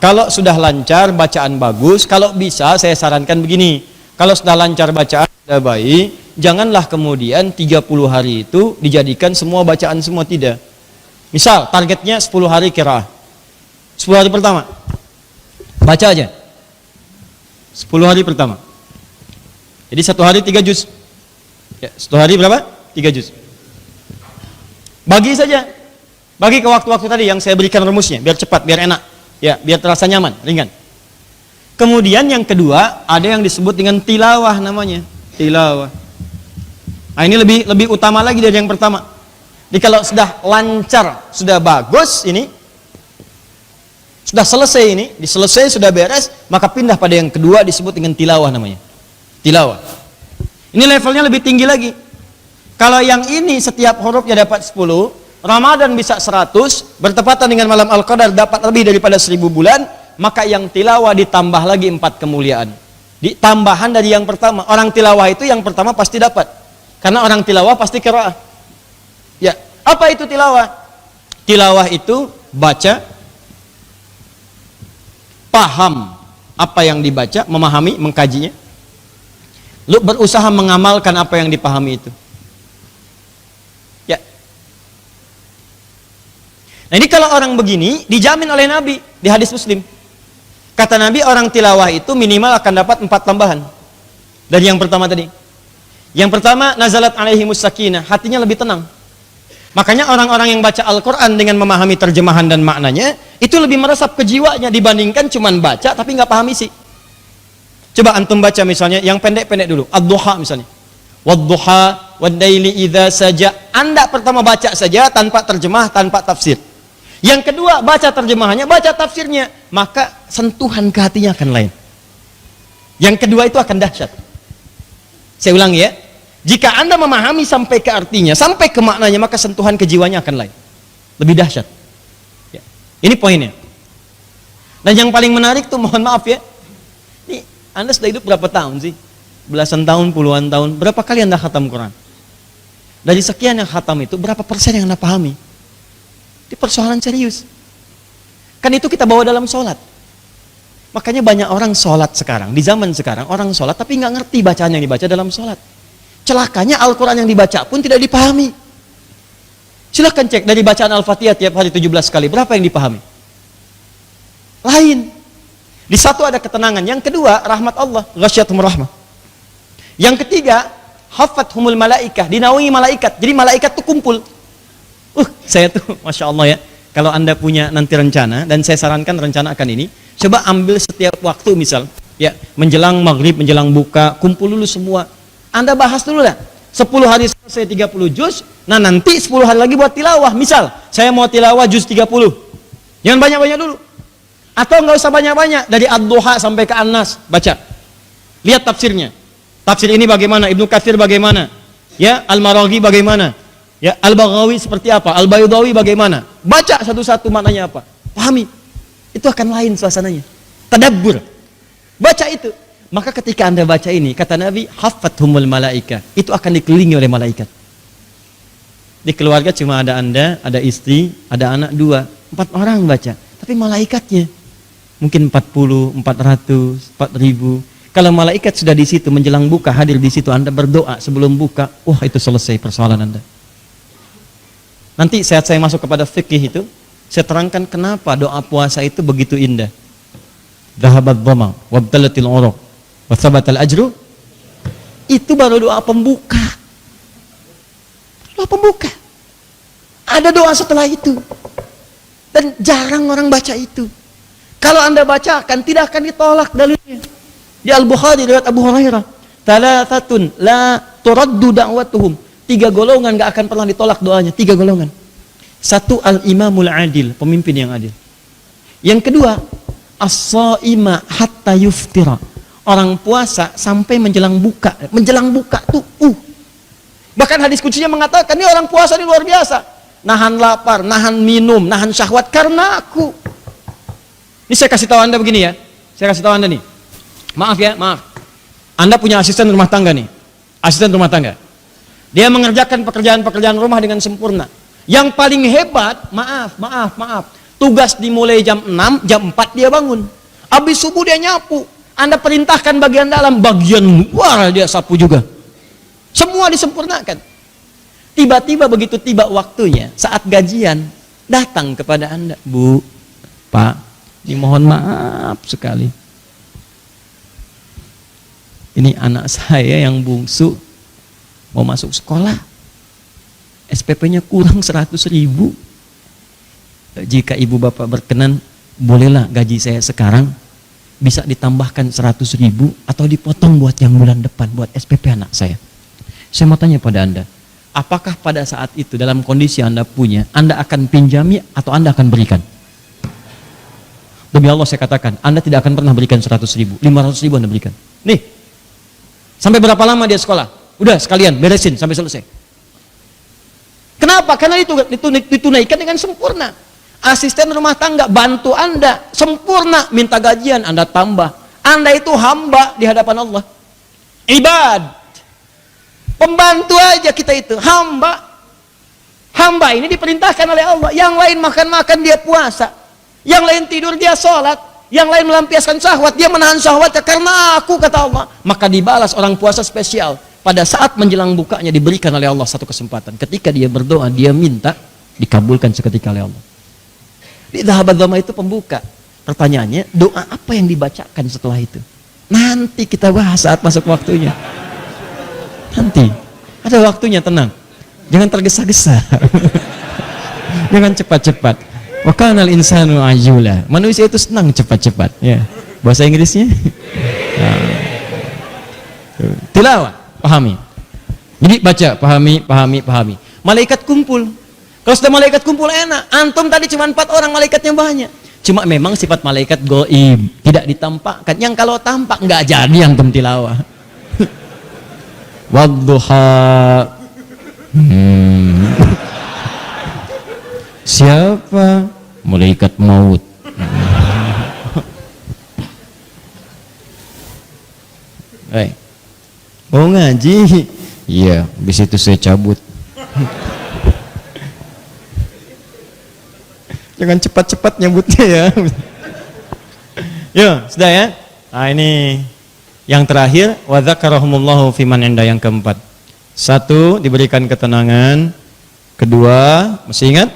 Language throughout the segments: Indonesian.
Kalau sudah lancar, bacaan bagus, kalau bisa saya sarankan begini. Kalau sudah lancar bacaan, sudah baik, janganlah kemudian 30 hari itu dijadikan semua bacaan semua, tidak. Misal, targetnya 10 hari qiraah. 10 hari pertama, baca aja. 10 hari pertama. Jadi 1 hari 3 juz. Ya, 1 hari berapa? 3 juz. Bagi saja. Bagi ke waktu-waktu tadi yang saya berikan rumusnya, biar cepat, biar enak. Ya, biar terasa nyaman, ringan. Kemudian yang kedua, ada yang disebut dengan tilawah namanya. Tilawah. Ini lebih utama lagi dari yang pertama. Jadi kalau sudah lancar, sudah bagus ini, sudah selesai ini, diselesai, sudah beres, maka pindah pada yang kedua disebut dengan tilawah namanya. Tilawah. Ini levelnya lebih tinggi lagi. Kalau yang ini setiap hurufnya dapat 10, Ramadan bisa 100, bertepatan dengan malam Al-Qadar dapat lebih daripada 1000 bulan, maka yang tilawah ditambah lagi 4 kemuliaan. Tambahan dari yang pertama. Orang tilawah itu yang pertama pasti dapat. Karena orang tilawah pasti qiraah. Ya, apa itu tilawah? Tilawah itu baca, paham apa yang dibaca, memahami, mengkajinya, lu berusaha mengamalkan apa yang dipahami itu. Nah, ini kalau orang begini dijamin oleh Nabi di hadis Muslim. Kata Nabi, orang tilawah itu minimal akan dapat 4 tambahan dari yang pertama tadi. Yang pertama, nazalat alaihimus sakinah, hatinya lebih tenang. Makanya orang-orang yang baca Al-Quran dengan memahami terjemahan dan maknanya, itu lebih meresap ke jiwanya dibandingkan cuman baca tapi nggak paham isi. Coba antum baca misalnya yang pendek-pendek dulu, Ad-Duha misalnya. Wad-duha wad-daili idza saja. Anda pertama baca saja tanpa terjemah, tanpa tafsir. Yang kedua, baca terjemahannya, baca tafsirnya, maka sentuhan ke hatinya akan lain. Yang kedua itu akan dahsyat. Saya ulang ya, jika Anda memahami sampai ke artinya, sampai ke maknanya, maka sentuhan ke jiwanya akan lain, lebih dahsyat ya. Ini poinnya. Dan yang paling menarik tuh, mohon maaf ya, ini Anda sudah hidup berapa tahun sih? Belasan tahun, puluhan tahun, berapa kali Anda khatam Quran? Dari sekian yang khatam itu, berapa persen yang Anda pahami? Itu persoalan serius. Kan itu kita bawa dalam sholat. Makanya banyak orang sholat sekarang, di zaman sekarang, orang sholat tapi nggak ngerti bacaan yang dibaca dalam sholat. Celakanya Al-Quran yang dibaca pun tidak dipahami. Silahkan cek dari bacaan Al-Fatihah tiap hari 17 kali, berapa yang dipahami? Lain. Di satu ada ketenangan, yang kedua rahmat Allah, ghasyiathum rahmah. Yang ketiga, hafathumul malaikah, dinaungi malaikat. Jadi malaikat tuh kumpul. Saya tuh Masya Allah ya, kalau Anda punya nanti rencana, dan saya sarankan rencana akan ini, coba ambil setiap waktu misal, ya menjelang maghrib, menjelang buka, kumpul dulu semua. Anda bahas dulu lah, 10 hari selesai 30 juz, nah nanti 10 hari lagi buat tilawah. Misal, saya mau tilawah juz 30, jangan banyak-banyak dulu. Atau nggak usah banyak-banyak, dari Ad-Duha sampai ke An-Nas, baca. Lihat tafsirnya. Tafsir ini bagaimana, Ibnu Katsir bagaimana, ya Al-Maraghi bagaimana, ya Al-Baghawi seperti apa, Al-Baydawi bagaimana. Baca satu-satu maknanya apa, pahami. Itu akan lain suasananya. Tadabbur. Baca itu. Maka ketika Anda baca ini, kata Nabi, hafathumul malaika, itu akan dikelilingi oleh malaikat. Di keluarga cuma ada Anda, ada istri, ada anak 2, 4 orang baca. Tapi malaikatnya mungkin 40, 400, 4000. Kalau malaikat sudah di situ menjelang buka, hadir di situ, Anda berdoa sebelum buka, wah itu selesai persoalan Anda. Nanti saat saya masuk kepada fikih itu, saya terangkan kenapa doa puasa itu begitu indah. Dhahabat dhama wabtalatil uruq wa thabatal ajru. Itu baru doa pembuka. Doa pembuka. Ada doa setelah itu. Dan jarang orang baca itu. Kalau Anda bacakan, tidak akan ditolak dalilnya. Di Al-Bukhari riwayat Abu Hurairah, "Thalathatun la turaddu da'watuhum." 3 golongan gak akan pernah ditolak doanya. 3 golongan. 1, al-imamul adil, pemimpin yang adil. Yang kedua, as-saima hatta yuftira, orang puasa sampai menjelang buka. Menjelang buka tuh bahkan hadis kuncinya mengatakan, ini orang puasa ini luar biasa, nahan lapar, nahan minum, nahan syahwat karena aku. Ini saya kasih tahu Anda begini ya, saya kasih tahu Anda nih, maaf ya, maaf, Anda punya asisten rumah tangga nih, asisten rumah tangga, dia mengerjakan pekerjaan-pekerjaan rumah dengan sempurna. Yang paling hebat, maaf, Tugas dimulai jam 6, jam 4 dia bangun. Habis subuh dia nyapu. Anda perintahkan bagian dalam, bagian luar dia sapu juga. Semua disempurnakan. Tiba-tiba begitu tiba waktunya, saat gajian, datang kepada Anda, Bu, Pak, dimohon maaf sekali. Ini anak saya yang bungsu mau masuk sekolah. SPP-nya kurang 100.000. Jika ibu bapak berkenan, bolehlah gaji saya sekarang bisa ditambahkan 100.000 atau dipotong buat yang bulan depan, buat SPP anak saya. Saya mau tanya pada Anda, apakah pada saat itu dalam kondisi Anda punya, Anda akan pinjami atau Anda akan berikan? Demi Allah saya katakan, Anda tidak akan pernah berikan 100.000, 500.000 Anda berikan. Nih, sampai berapa lama dia sekolah? Udah sekalian beresin sampai selesai. Kenapa? Karena itu ditunaikan dengan sempurna. Asisten rumah tangga bantu Anda sempurna, minta gajian Anda tambah. Anda itu hamba di hadapan Allah. Ibad. Pembantu aja kita itu, hamba. Hamba ini diperintahkan oleh Allah. Yang lain makan-makan dia puasa. Yang lain tidur dia sholat. Yang lain melampiaskan syahwat, dia menahan syahwatnya karena aku, kata Allah. Maka dibalas orang puasa spesial. Pada saat menjelang bukanya diberikan oleh Allah satu kesempatan. Ketika dia berdoa, dia minta, dikabulkan seketika oleh Allah. Di Dhahabat Dhama itu pembuka. Pertanyaannya, doa apa yang dibacakan setelah itu? Nanti kita bahas saat masuk waktunya. Nanti ada waktunya, tenang, jangan tergesa-gesa. Jangan cepat-cepat. Wa kanal insanu ajula. Manusia itu senang cepat-cepat, ya. Bahasa Inggrisnya tilawah, pahami. Jadi baca, pahami. Malaikat kumpul. Kalau sudah malaikat kumpul enak. Antum tadi cuma 4 orang, malaikatnya banyak. Cuma memang sifat malaikat goib, tidak ditampakkan. Yang kalau tampak nggak jadi antum tilawah. Wadduha. Siapa? Malaikat maut. Mau ngaji? Iya, habis itu saya cabut. Jangan cepat-cepat nyebutnya ya. Ya, sudah ya. Nah, ini yang terakhir, wa dzakarahumullahu fiman inda, yang keempat. 1, diberikan ketenangan. 2, masih ingat?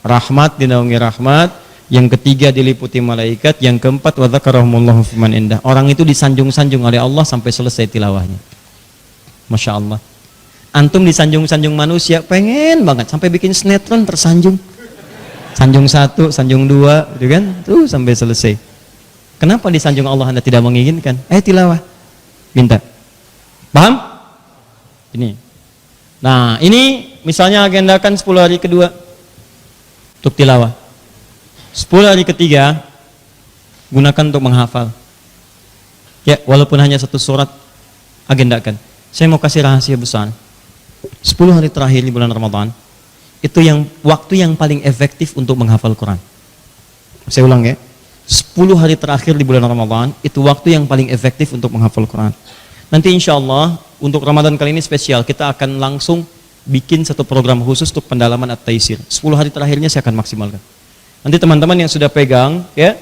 Rahmat, dinaungi rahmat. Yang 3, diliputi malaikat. Yang 4, wa dzakarahumullahu fiman inda. Orang itu disanjung-sanjung oleh Allah sampai selesai tilawahnya. Masya Allah. Antum disanjung-sanjung manusia, pengen banget sampai bikin sinetron tersanjung. Sanjung 1, sanjung 2, gitu kan? Tuh sampai selesai. Kenapa disanjung Allah Anda tidak menginginkan? Tilawah. Minta. Paham? Ini. Nah, ini misalnya agendakan 10 hari kedua untuk tilawah. 10 hari ketiga gunakan untuk menghafal. Ya, walaupun hanya 1 surat, agendakan. Saya mau kasih rahasia besar. 10 hari terakhir di bulan Ramadan itu yang waktu yang paling efektif untuk menghafal Quran. Saya ulang ya. 10 hari terakhir di bulan Ramadan itu waktu yang paling efektif untuk menghafal Quran. Nanti insya Allah untuk Ramadan kali ini spesial, kita akan langsung bikin satu program khusus untuk pendalaman At-Taisir. 10 hari terakhirnya saya akan maksimalkan. Nanti teman-teman yang sudah pegang ya,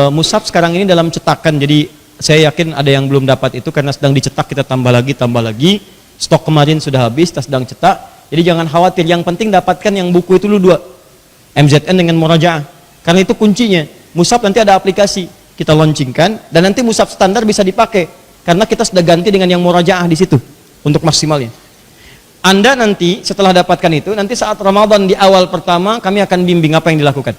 mushaf sekarang ini dalam cetakan, jadi saya yakin ada yang belum dapat itu karena sedang dicetak, kita tambah lagi. Stok kemarin sudah habis, kita sedang cetak. Jadi jangan khawatir, yang penting dapatkan yang buku itu dulu 2, MZN dengan Murajaah. Karena itu kuncinya. Mushaf nanti ada aplikasi kita launchingkan, dan nanti mushaf standar bisa dipakai karena kita sudah ganti dengan yang Murajaah di situ untuk maksimalnya. Anda nanti setelah dapatkan itu, nanti saat Ramadan di awal pertama kami akan bimbing apa yang dilakukan.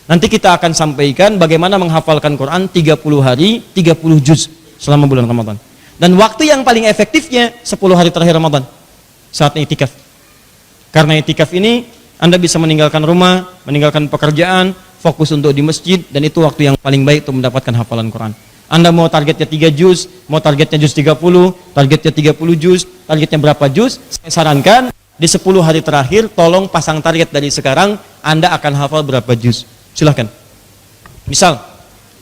Nanti kita akan sampaikan bagaimana menghafalkan Quran 30 hari, 30 juz selama bulan Ramadan. Dan waktu yang paling efektifnya 10 hari terakhir Ramadan, saat itikaf. Karena itikaf ini Anda bisa meninggalkan rumah, meninggalkan pekerjaan, fokus untuk di masjid, dan itu waktu yang paling baik untuk mendapatkan hafalan Quran. Anda mau targetnya 3 juz, mau targetnya juz 30, targetnya 30 juz, targetnya berapa juz? Saya sarankan di 10 hari terakhir tolong pasang target dari sekarang, Anda akan hafal berapa juz. Silahkan. Misal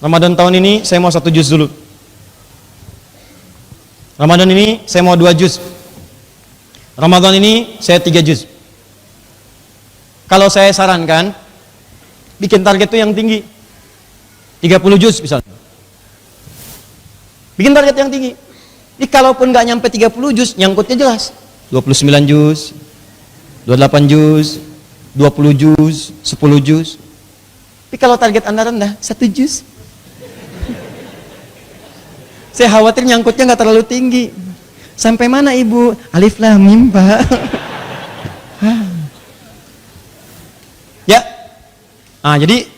Ramadan tahun ini saya mau 1 juz dulu. Ramadan ini saya mau 2 juz. Ramadan ini saya 3 juz. Kalau saya sarankan bikin target itu yang tinggi. 30 juz misalnya. Bikin target yang tinggi. Jadi kalaupun nggak nyampe 30 juz, nyangkutnya jelas. 29 juz, 28 juz, 20 juz, 10 juz. Tapi kalau target Anda rendah, 1 juz. Saya khawatir nyangkutnya nggak terlalu tinggi. Sampai mana ibu? Alif lam mim, Pak. Ya. Jadi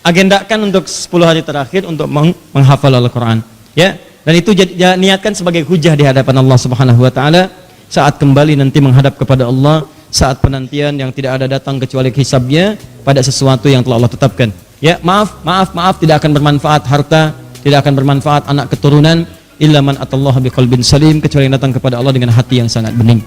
agendakan untuk 10 hari terakhir untuk menghafal Al-Quran. Ya. Dan itu niatkan sebagai hujah di hadapan Allah Subhanahu wa taala saat kembali nanti menghadap kepada Allah, saat penantian yang tidak ada datang kecuali hisabnya pada sesuatu yang telah Allah tetapkan. Ya, maaf tidak akan bermanfaat harta, tidak akan bermanfaat anak keturunan illa man atallaha biqalbin salim, kecuali yang datang kepada Allah dengan hati yang sangat bening.